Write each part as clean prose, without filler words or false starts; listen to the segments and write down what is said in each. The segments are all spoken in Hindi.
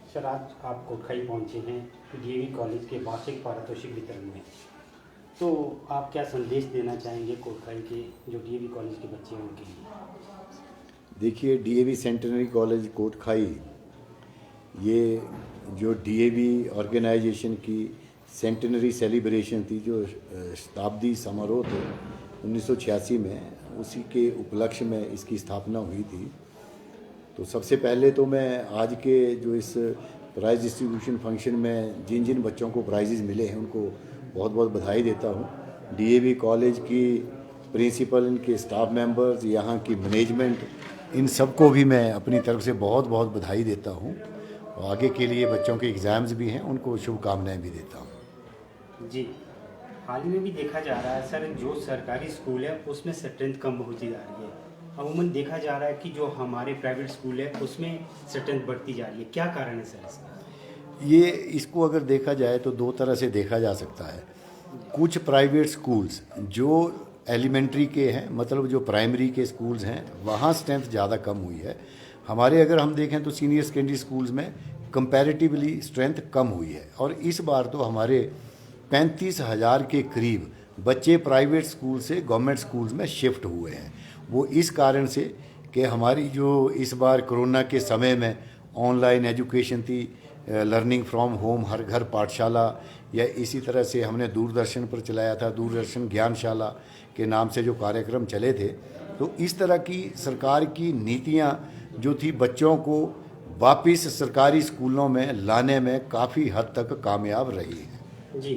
सर, आज आप कोटखाई पहुंचे हैं डीएवी कॉलेज के वार्षिक पारितोषिक वितरण में, तो आप क्या संदेश देना चाहेंगे कोटखाई के जो डीएवी कॉलेज के बच्चे हैं उनके लिए? देखिए, डीएवी सेंटेनरी कॉलेज कोटखाई ये जो डीएवी ऑर्गेनाइजेशन की सेंटेनरी सेलिब्रेशन थी, जो शताब्दी समारोह थे 1986 में, उसी के उपलक्ष्य में इसकी स्थापना हुई थी। तो सबसे पहले तो मैं आज के जो इस प्राइज़ डिस्ट्रीब्यूशन फंक्शन में जिन जिन बच्चों को प्राइजेज़ मिले हैं उनको बहुत बहुत बधाई देता हूँ। डीएवी कॉलेज की प्रिंसिपल, इनके स्टाफ मेंबर्स, यहाँ की मैनेजमेंट, इन सबको भी मैं अपनी तरफ से बहुत बहुत बधाई देता हूँ। और आगे के लिए बच्चों के एग्ज़ाम्स भी हैं, उनको शुभकामनाएं भी देता हूँ। जी, हाल ही में भी देखा जा रहा है सर, जो सरकारी स्कूल है उसमें स्ट्रेंथ कम होती जा रही है। अमूमन देखा जा रहा है कि जो हमारे प्राइवेट स्कूल है उसमें स्ट्रेंथ बढ़ती जा रही है। क्या कारण है सर इसका? ये इसको अगर देखा जाए तो दो तरह से देखा जा सकता है। कुछ प्राइवेट स्कूल्स जो एलिमेंट्री के हैं, मतलब जो प्राइमरी के स्कूल्स हैं, वहाँ स्ट्रेंथ ज़्यादा कम हुई है। हमारे अगर हम देखें तो सीनियर सेकेंडरी स्कूल्स में कंपैरेटिवली स्ट्रेंथ कम हुई है। और इस बार तो हमारे 35,000 के करीब बच्चे प्राइवेट स्कूल से गवर्नमेंट स्कूल्स में शिफ्ट हुए हैं। वो इस कारण से कि हमारी जो इस बार कोरोना के समय में ऑनलाइन एजुकेशन थी, लर्निंग फ्रॉम होम, हर घर पाठशाला, या इसी तरह से हमने दूरदर्शन पर चलाया था दूरदर्शन ज्ञानशाला के नाम से जो कार्यक्रम चले थे। तो इस तरह की सरकार की नीतियां जो थी बच्चों को वापस सरकारी स्कूलों में लाने में काफ़ी हद तक कामयाब रही है। जी,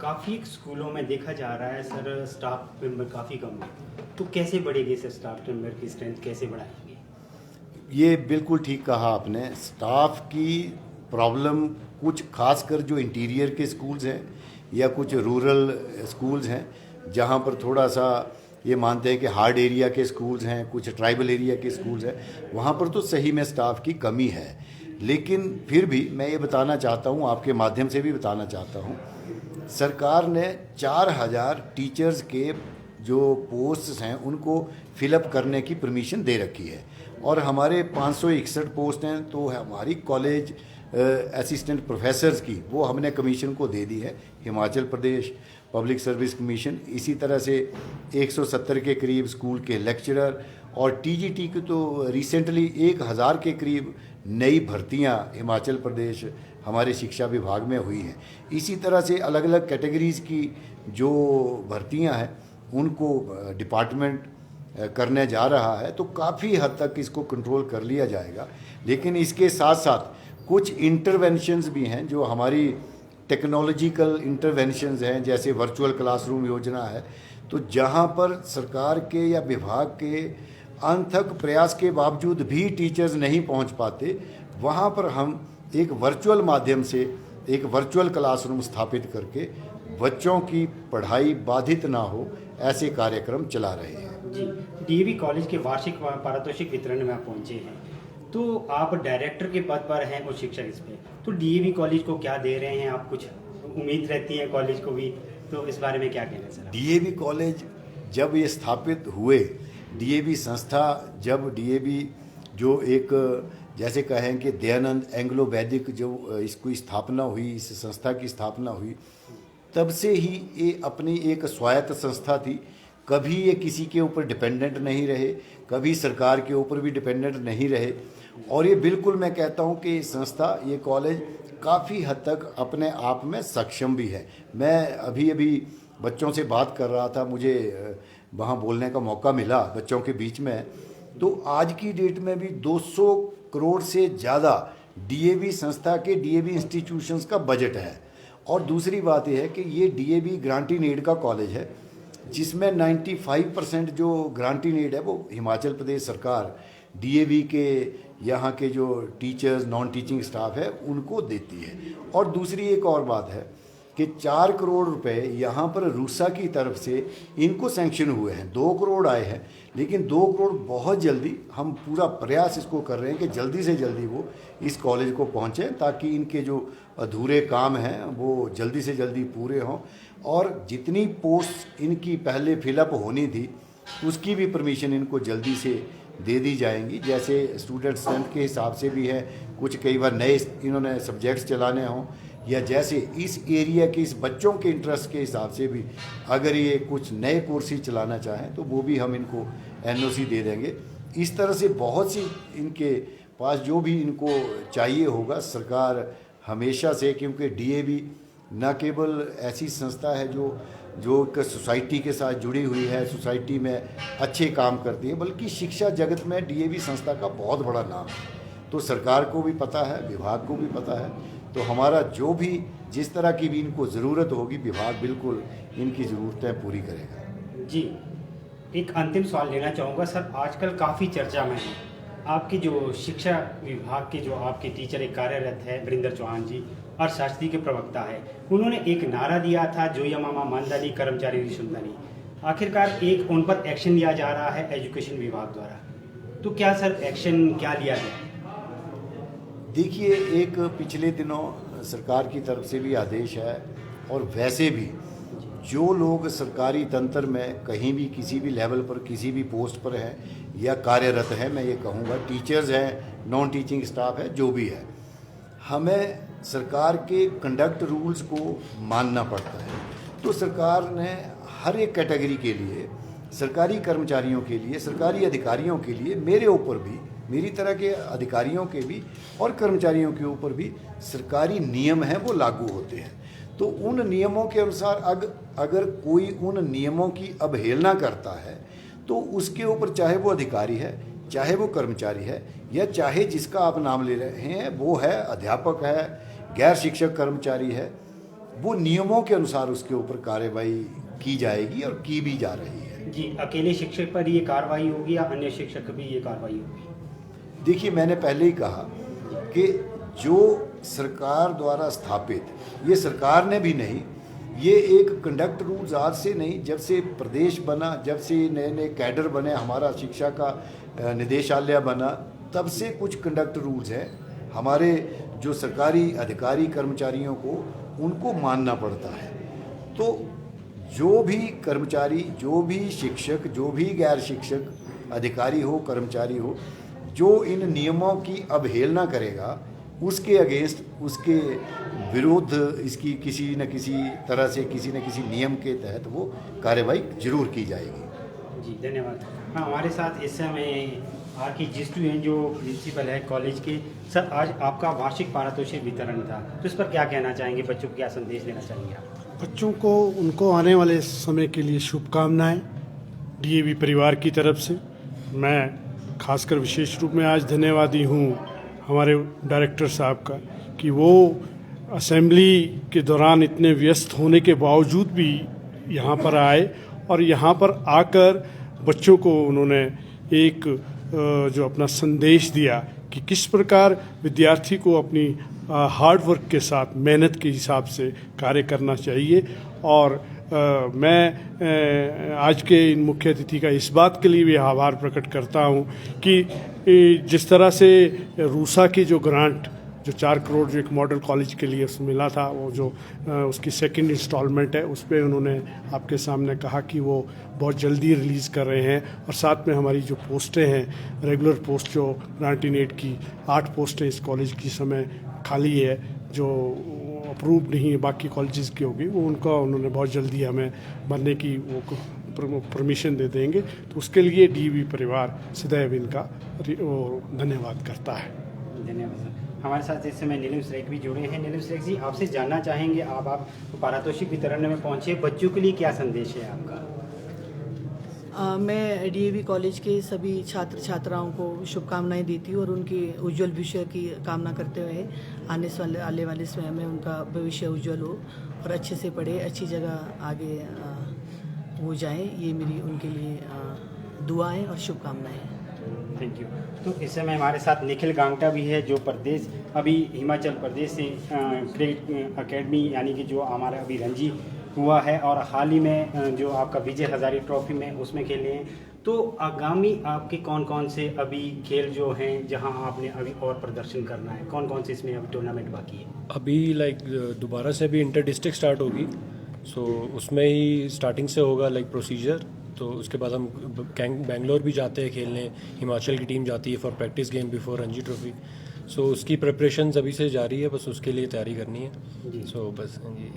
काफ़ी स्कूलों में देखा जा रहा है सर, स्टाफ मेंबर काफ़ी कम है, तो कैसे बढ़ेगी सर स्टाफ मेंबर की स्ट्रेंथ, कैसे बढ़ाएंगे? ये बिल्कुल ठीक कहा आपने। स्टाफ की प्रॉब्लम कुछ खासकर जो इंटीरियर के स्कूल्स हैं या कुछ रूरल स्कूल्स हैं, जहाँ पर थोड़ा सा ये मानते हैं कि हार्ड एरिया के स्कूल्स हैं, कुछ ट्राइबल एरिया के स्कूल्स हैं, वहाँ पर तो सही में स्टाफ की कमी है। लेकिन फिर भी मैं ये बताना चाहता हूँ, आपके माध्यम से भी बताना चाहता हूँ, सरकार ने 4,000 टीचर्स के जो पोस्ट्स हैं उनको फिलअप करने की परमिशन दे रखी है। और हमारे 561 पोस्ट हैं, तो हमारी कॉलेज असिस्टेंट प्रोफेसर्स की वो हमने कमीशन को दे दी है, Himachal Pradesh public service commission. इसी तरह से 170 के करीब स्कूल के लेक्चरर, और टीजीटी की तो रिसेंटली 1,000 के करीब नई भर्तियां हिमाचल प्रदेश हमारे शिक्षा विभाग में हुई हैं। इसी तरह से अलग अलग कैटेगरीज़ की जो भर्तियां हैं उनको डिपार्टमेंट करने जा रहा है। तो काफ़ी हद तक इसको कंट्रोल कर लिया जाएगा। लेकिन इसके साथ साथ कुछ इंटरवेंशंस भी हैं जो हमारी टेक्नोलॉजिकल इंटरवेंशंस हैं, जैसे वर्चुअल क्लासरूम योजना है। तो जहां पर सरकार के या विभाग के अनथक प्रयास के बावजूद भी टीचर्स नहीं पहुंच पाते, वहां पर हम एक वर्चुअल माध्यम से एक वर्चुअल क्लासरूम स्थापित करके बच्चों की पढ़ाई बाधित ना हो, ऐसे कार्यक्रम चला रहे हैं। जी, डीएवी कॉलेज के वार्षिक पारितोषिक वितरण में आप पहुंचे हैं, तो आप डायरेक्टर के पद पर हैं और शिक्षक इस पे, तो डीएवी कॉलेज को क्या दे रहे हैं आप? कुछ उम्मीद रहती है कॉलेज को भी, तो इस बारे में क्या कहना है सर? डीएवी कॉलेज जब ये स्थापित हुए, डीएवी संस्था, जब डीएवी जो एक जैसे कहें कि दयानंद एंग्लो वैदिक जो इसकी स्थापना हुई, इस संस्था की स्थापना हुई, तब से ही ये अपनी एक स्वायत्त संस्था थी। कभी ये किसी के ऊपर डिपेंडेंट नहीं रहे, कभी सरकार के ऊपर भी डिपेंडेंट नहीं रहे। और ये बिल्कुल मैं कहता हूँ कि संस्था, ये कॉलेज काफ़ी हद तक अपने आप में सक्षम भी है। मैं अभी बच्चों से बात कर रहा था, मुझे वहाँ बोलने का मौका मिला बच्चों के बीच में। तो आज की डेट में भी 200 करोड़ से ज़्यादा डीएवी संस्था के, डीएवी इंस्टीट्यूशंस का बजट है। और दूसरी बात यह है कि ये डीएवी ग्रांट इन एड का कॉलेज है, जिसमें 95% जो ग्रांट इन एड है वो हिमाचल प्रदेश सरकार डीएवी के यहाँ के जो टीचर्स, नॉन टीचिंग स्टाफ है उनको देती है। और दूसरी एक और बात है कि 4 करोड़ रुपए यहाँ पर रूसा की तरफ से इनको सैंक्शन हुए हैं। 2 करोड़ आए हैं, लेकिन 2 करोड़ बहुत जल्दी, हम पूरा प्रयास इसको कर रहे हैं कि जल्दी से जल्दी वो इस कॉलेज को पहुँचें, ताकि इनके जो अधूरे काम हैं वो जल्दी से जल्दी पूरे हों। और जितनी पोस्ट इनकी पहले फिलअप होनी थी उसकी भी परमिशन इनको जल्दी से दे दी जाएंगी। जैसे स्टूडेंट स्ट्रेंथ के हिसाब से भी है, कुछ कई बार नए इन्होंने सब्जेक्ट्स चलाने हों, या जैसे इस एरिया के इस बच्चों के इंटरेस्ट के हिसाब से भी अगर ये कुछ नए कोर्सेज चलाना चाहें तो वो भी हम इनको एनओसी दे देंगे। इस तरह से बहुत सी इनके पास जो भी इनको चाहिए होगा, सरकार हमेशा से, क्योंकि डीएवी न केवल ऐसी संस्था है जो सोसाइटी के साथ जुड़ी हुई है, सोसाइटी में अच्छे काम करती है, बल्कि शिक्षा जगत में डीएवी संस्था का बहुत बड़ा नाम है। तो सरकार को भी पता है, विभाग को भी पता है, तो हमारा जो भी जिस तरह की भी इनको ज़रूरत होगी, विभाग बिल्कुल इनकी ज़रूरतें पूरी करेगा। जी, एक अंतिम सवाल लेना चाहूँगा सर। आजकल काफ़ी चर्चा में है आपकी जो शिक्षा विभाग के जो आपके टीचर एक कार्यरत है वीरेंद्र चौहान जी, और शास्त्री के प्रवक्ता है, उन्होंने एक नारा दिया था, जो या मामा मानदानी कर्मचारी रिशुंदानी। आखिरकार एक उन पर एक्शन लिया जा रहा है एजुकेशन विभाग द्वारा, तो क्या सर एक्शन क्या लिया गया? देखिए, एक पिछले दिनों सरकार की तरफ से भी आदेश है, और वैसे भी जो लोग सरकारी तंत्र में कहीं भी किसी भी लेवल पर किसी भी पोस्ट पर हैं या कार्यरत हैं, मैं ये कहूँगा टीचर्स हैं, नॉन टीचिंग स्टाफ है, जो भी है, हमें सरकार के कंडक्ट रूल्स को मानना पड़ता है। तो सरकार ने हर एक कैटेगरी के लिए, सरकारी कर्मचारियों के लिए, सरकारी अधिकारियों के लिए, मेरे ऊपर भी, मेरी तरह के अधिकारियों के भी और कर्मचारियों के ऊपर भी सरकारी नियम हैं, वो लागू होते हैं। तो उन नियमों के अनुसार अगर कोई उन नियमों की अवहेलना करता है तो उसके ऊपर, चाहे वो अधिकारी है, चाहे वो कर्मचारी है, या चाहे जिसका आप नाम ले रहे हैं वो है अध्यापक है, गैर शिक्षक कर्मचारी है, वो नियमों के अनुसार उसके ऊपर कार्रवाई की जाएगी और की भी जा रही है। जी, अकेले शिक्षक पर ये कार्रवाई होगी या अन्य शिक्षक पर भी ये कार्रवाई होगी? देखिए, मैंने पहले ही कहा कि जो सरकार द्वारा स्थापित, ये सरकार ने भी नहीं, ये एक कंडक्ट रूल्स आज से नहीं, जब से प्रदेश बना, जब से नए नए कैडर बने, हमारा शिक्षा का निदेशालय बना, तब से कुछ कंडक्ट रूल्स हैं हमारे जो सरकारी अधिकारी कर्मचारियों को, उनको मानना पड़ता है। तो जो भी कर्मचारी, जो भी शिक्षक, जो भी गैर शिक्षक अधिकारी हो, कर्मचारी हो, जो इन नियमों की अवहेलना करेगा, उसके अगेंस्ट, उसके विरुद्ध इसकी किसी न किसी तरह से, किसी न किसी नियम के तहत वो कार्रवाई जरूर की जाएगी। जी, धन्यवाद। हाँ, हमारे साथ इस समय आर के जिस्टू हैं, जो प्रिंसिपल है कॉलेज के। सर, आज आपका वार्षिक पारितोषिक वितरण था, तो इस पर क्या कहना चाहेंगे? बच्चों को क्या संदेश देना चाहेंगे आप? बच्चों को उनको आने वाले समय के लिए शुभकामनाएं डीएवी परिवार की तरफ से। मैं खासकर विशेष रूप में आज धन्यवादी हूँ हमारे डायरेक्टर साहब का, कि वो असेंबली के दौरान इतने व्यस्त होने के बावजूद भी यहाँ पर आए, और यहाँ पर आकर बच्चों को उन्होंने एक जो अपना संदेश दिया कि किस प्रकार विद्यार्थी को अपनी हार्ड वर्क के साथ, मेहनत के हिसाब से कार्य करना चाहिए। और मैं आज के इन मुख्य अतिथि का इस बात के लिए भी आभार प्रकट करता हूँ कि जिस तरह से रूसा की जो ग्रांट, जो 4 करोड़ जो एक मॉडल कॉलेज के लिए मिला था, वो जो उसकी सेकंड इंस्टॉलमेंट है, उस पर उन्होंने आपके सामने कहा कि वो बहुत जल्दी रिलीज़ कर रहे हैं। और साथ में हमारी जो पोस्टें हैं, रेगुलर पोस्ट जो 1908 की 8 पोस्टें इस कॉलेज की समय खाली है, जो अप्रूव नहीं है, बाकी कॉलेजेस की होगी, वो उनका उन्होंने बहुत जल्दी हमें भरने की वो परमिशन दे देंगे। तो उसके लिए डीवी परिवार सदैव इनका धन्यवाद करता है। धन्यवाद सर। हमारे साथ इस समय नीलम श्रेक भी जुड़े हैं। नीलम श्रेक जी, आपसे जानना चाहेंगे, आप पारितोषिक वितरण में पहुंचे, बच्चों के लिए क्या संदेश है आपका? मैं डीएवी कॉलेज के सभी छात्र छात्राओं को शुभकामनाएं देती हूँ और उनकी उज्जवल भविष्य की कामना करते हुए आने वाले समय में उनका भविष्य उज्जवल हो और अच्छे से पढ़े, अच्छी जगह आगे वो जाएं, ये मेरी उनके लिए दुआएं और शुभकामनाएं हैं। Thank you. तो इस समय हमारे साथ निखिल गांगटा भी है, जो प्रदेश अभी हिमाचल प्रदेश से क्रिकेट अकेडमी, यानी कि जो हमारा अभी रणजी हुआ है और हाल ही में जो आपका विजय हजारे ट्रॉफी में उसमें खेले हैं। तो आगामी आपके कौन कौन से अभी खेल जो हैं जहां आपने अभी और प्रदर्शन करना है, कौन कौन से इसमें अभी टूर्नामेंट बाकी है? अभी दोबारा से अभी इंटर डिस्ट्रिक्ट स्टार्ट होगी, सो उसमें ही स्टार्टिंग से होगा प्रोसीजर। तो उसके बाद हम बेंगलोर भी जाते हैं खेलने, हिमाचल की टीम जाती है for practice game before Ranji trophy. So उसकी प्रिपरेशन अभी से जारी है, बस उसके लिए तैयारी करनी है जी। सो बस जी।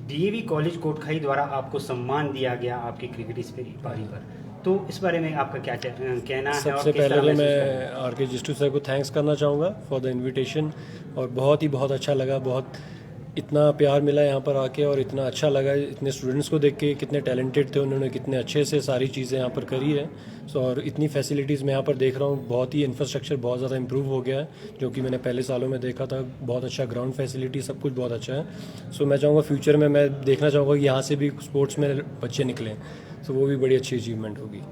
डीएवी कॉलेज कोटखाई द्वारा आपको सम्मान दिया गया आपकी क्रिकेट पारी पर, तो इस बारे में आपका क्या कहना है? और सबसे किस तरह पहले तो महसूस कर रहे हैं? मैं आर.के. जिस्टू सर को थैंक्स करना चाहूँगा फॉर द इनविटेशन, और बहुत अच्छा लगा, बहुत इतना प्यार मिला यहाँ पर आके, और इतना अच्छा लगा इतने स्टूडेंट्स को देख के, कितने टैलेंटेड थे, उन्होंने कितने अच्छे से सारी चीज़ें यहाँ पर करी है। सो और इतनी फैसिलिटीज़ मैं यहाँ पर देख रहा हूँ, बहुत ही इंफ्रास्ट्रक्चर बहुत ज़्यादा इंप्रूव हो गया है, जो कि मैंने पहले सालों में देखा था। बहुत अच्छा ग्राउंड फैसिलिटी, सब कुछ बहुत अच्छा है। सो मैं चाहूँगा फ्यूचर में मैं देखना चाहूँगा कि यहाँ से भी स्पोर्ट्स में बच्चे निकलें, सो वो भी बड़ी अच्छी अचीवमेंट होगी।